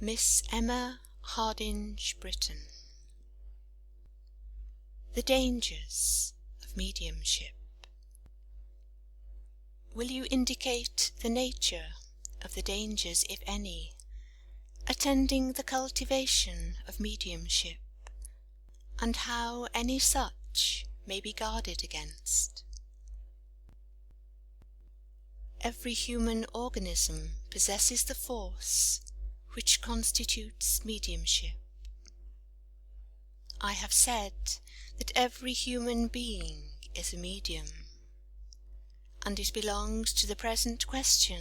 Miss Emma Hardinge Britten. The Dangers of Mediumship. Will you indicate the nature of the dangers, if any, attending the cultivation of mediumship, and how any such may be guarded against? Every human organism possesses the force which constitutes mediumship. I have said that every human being is a medium, and it belongs to the present question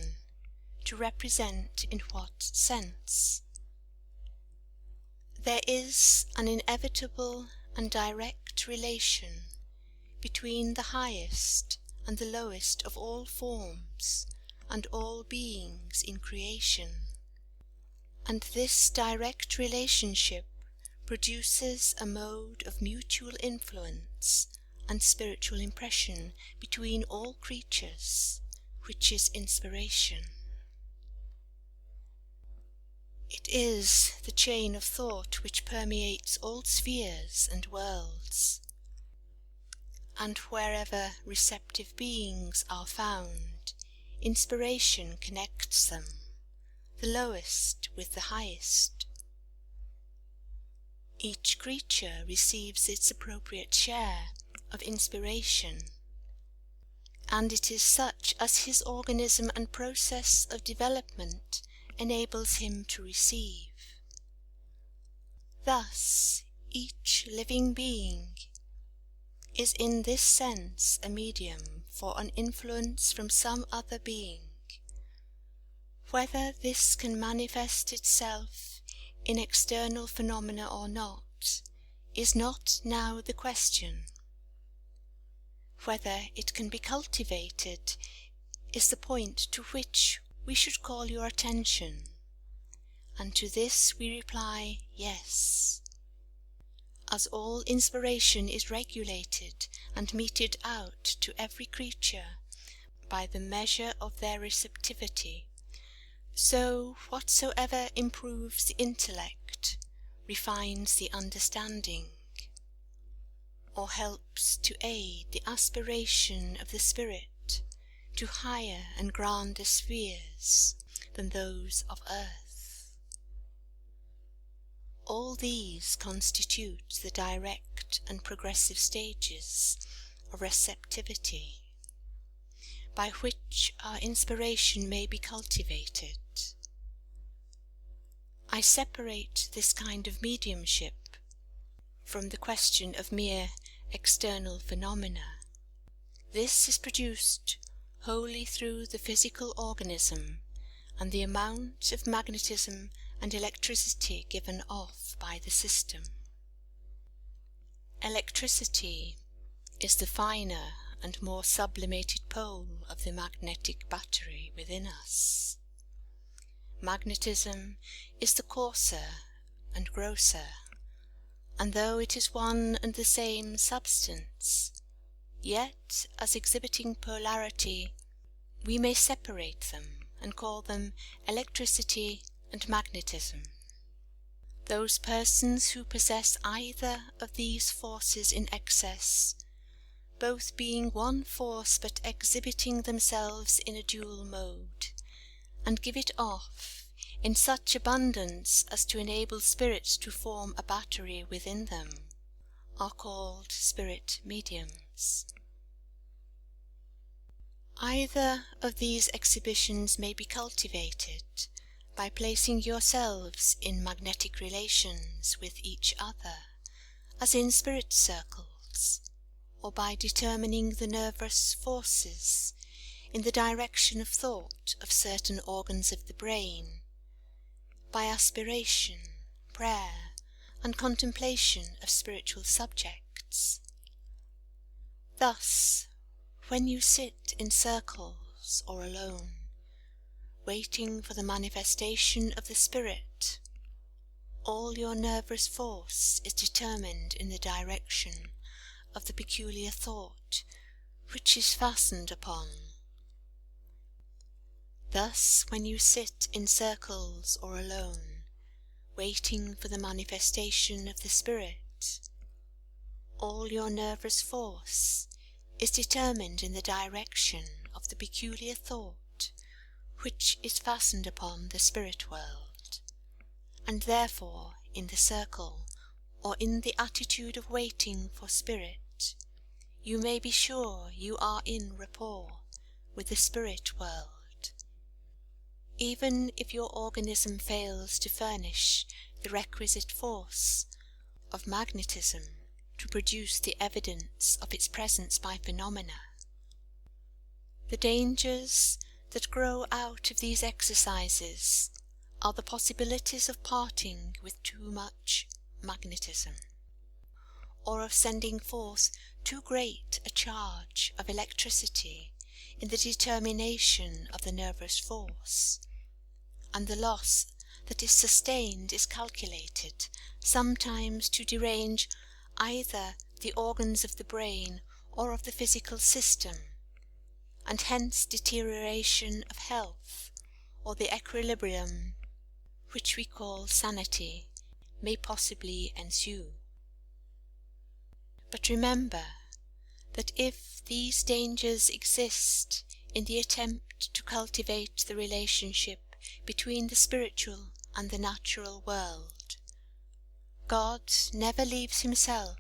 to represent in what sense. There is an inevitable and direct relation between the highest and the lowest of all forms and all beings in creation, and this direct relationship produces a mode of mutual influence and spiritual impression between all creatures, which is inspiration. It is the chain of thought which permeates all spheres and worlds, and wherever receptive beings are found, inspiration connects them, the lowest with the highest. Each creature receives its appropriate share of inspiration, and it is such as his organism and process of development enables him to receive. Thus, each living being is in this sense a medium for an influence from some other being. Whether this can manifest itself in external phenomena or not is not now the question. Whether it can be cultivated is the point to which we should call your attention, and to this we reply yes. As all inspiration is regulated and meted out to every creature by the measure of their receptivity, so whatsoever improves the intellect, refines the understanding, or helps to aid the aspiration of the spirit to higher and grander spheres than those of earth. All these constitute the direct and progressive stages of receptivity, by which our inspiration may be cultivated. I separate this kind of mediumship from the question of mere external phenomena. This is produced wholly through the physical organism and the amount of magnetism and electricity given off by the system. Electricity is the finer and more sublimated pole of the magnetic battery within us. Magnetism is the coarser and grosser, and though it is one and the same substance, yet as exhibiting polarity we may separate them and call them electricity and magnetism. Those persons who possess either of these forces in excess, both being one force but exhibiting themselves in a dual mode, and give it off in such abundance as to enable spirits to form a battery within them, are called spirit mediums. Either of these exhibitions may be cultivated by placing yourselves in magnetic relations with each other, as in spirit circles, or by determining the nervous forces in the direction of thought of certain organs of the brain, by aspiration, prayer, and contemplation of spiritual subjects. Thus, when you sit in circles or alone, waiting for the manifestation of the spirit, all your nervous force is determined in the direction of the peculiar thought which is fastened upon. Thus, when you sit in circles or alone, waiting for the manifestation of the spirit, all your nervous force is determined in the direction of the peculiar thought which is fastened upon the spirit world, and therefore in the circle, or in the attitude of waiting for spirit, you may be sure you are in rapport with the spirit world, even if your organism fails to furnish the requisite force of magnetism to produce the evidence of its presence by phenomena. The dangers that grow out of these exercises are the possibilities of parting with too much magnetism, or of sending forth too great a charge of electricity in the determination of the nervous force, and the loss that is sustained is calculated sometimes to derange either the organs of the brain or of the physical system, and hence deterioration of health, or the equilibrium which we call sanity may possibly ensue. But remember that if these dangers exist in the attempt to cultivate the relationship between the spiritual and the natural world, God never leaves himself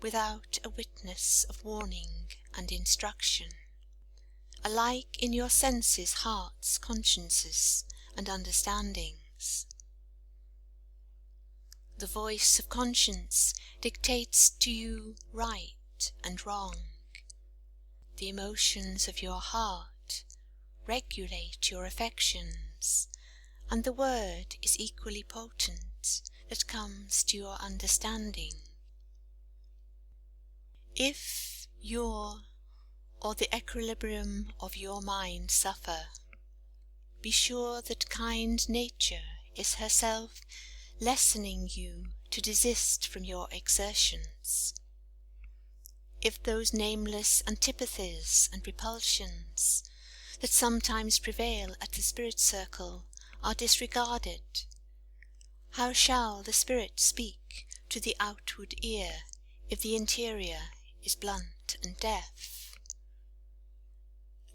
without a witness of warning and instruction, alike in your senses, hearts, consciences, and understandings. The voice of conscience dictates to you right and wrong. The emotions of your heart regulate your affections, and the word is equally potent that comes to your understanding. If your or the equilibrium of your mind suffer, be sure that kind nature is herself lessening you to desist from your exertions. If those nameless antipathies and repulsions that sometimes prevail at the spirit circle are disregarded, how shall the spirit speak to the outward ear if the interior is blunt and deaf?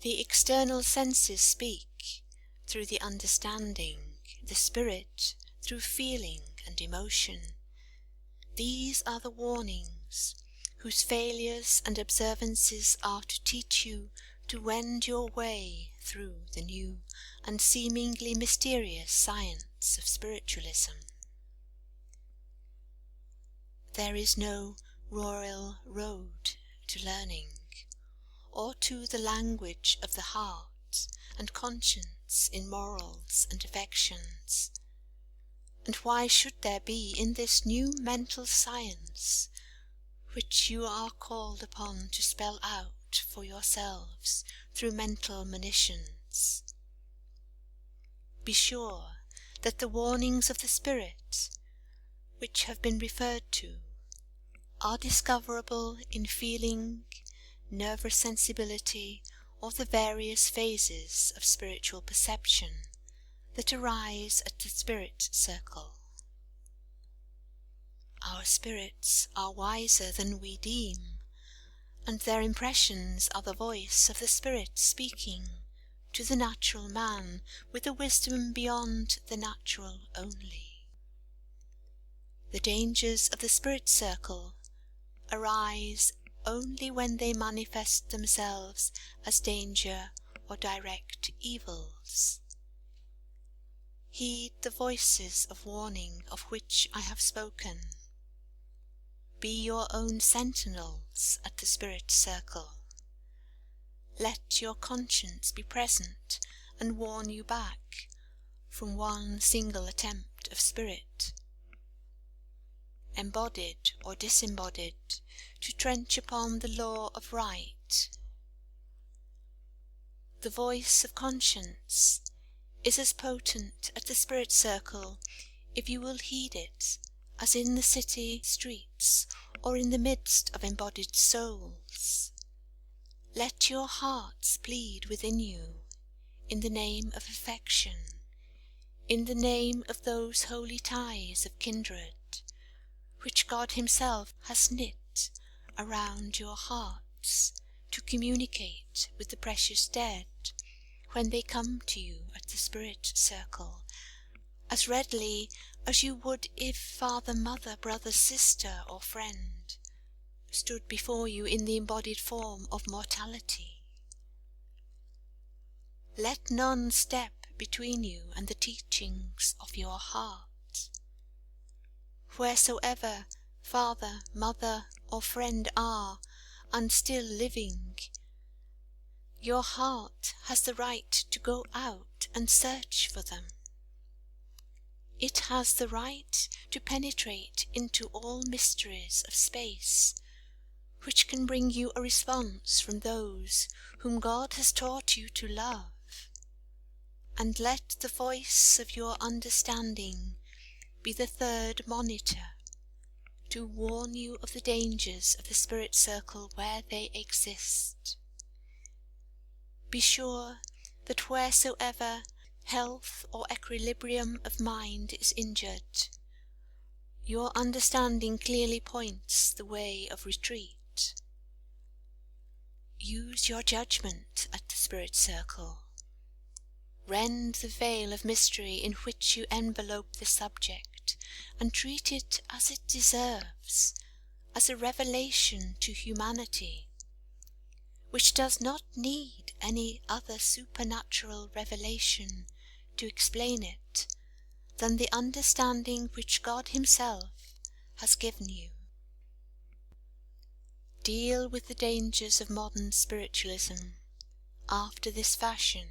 The external senses speak through the understanding, the spirit through feeling and emotion. These are the warnings whose failures and observances are to teach you to wend your way through the new and seemingly mysterious science of spiritualism. There is no royal road to learning, or to the language of the heart and conscience in morals and affections. And why should there be in this new mental science, which you are called upon to spell out for yourselves through mental monitions? Be sure that the warnings of the Spirit, which have been referred to, are discoverable in feeling, nervous sensibility, or the various phases of spiritual perception that arise at the spirit circle. Our spirits are wiser than we deem, and their impressions are the voice of the Spirit speaking to the natural man with a wisdom beyond the natural only. The dangers of the spirit circle arise only when they manifest themselves as danger or direct evils. Heed the voices of warning of which I have spoken. Be your own sentinels at the spirit circle. Let your conscience be present and warn you back from one single attempt of spirit, embodied or disembodied, to trench upon the law of right. The voice of conscience is as potent at the spirit circle if you will heed it as in the city streets or in the midst of embodied souls. Let your hearts plead within you, in the name of affection, in the name of those holy ties of kindred which God Himself has knit around your hearts to communicate with the precious dead when they come to you at the spirit circle, as readily as you would if father, mother, brother, sister, or friend stood before you in the embodied form of mortality. Let none step between you and the teachings of your heart. Wheresoever father, mother, or friend are, and still living, your heart has the right to go out and search for them. It has the right to penetrate into all mysteries of space, which can bring you a response from those whom God has taught you to love. And let the voice of your understanding be the third monitor, to warn you of the dangers of the spirit circle where they exist. Be sure that wheresoever health or equilibrium of mind is injured, your understanding clearly points the way of retreat. Use your judgment at the spirit circle. Rend the veil of mystery in which you envelope the subject, and treat it as it deserves, as a revelation to humanity, which does not need any other supernatural revelation to explain it than the understanding which God Himself has given you. Deal with the dangers of modern spiritualism after this fashion,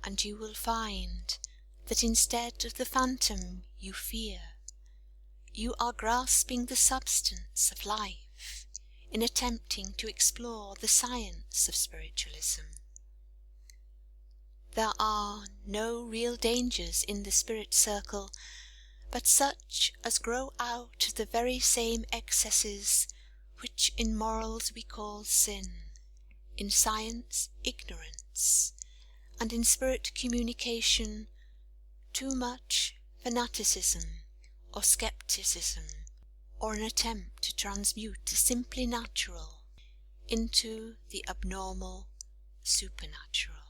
and you will find that instead of the phantom you fear, you are grasping the substance of life in attempting to explore the science of spiritualism. There are no real dangers in the spirit circle, but such as grow out of the very same excesses which in morals we call sin, in science ignorance, and in spirit communication too much fanaticism or scepticism, or an attempt to transmute the simply natural into the abnormal supernatural.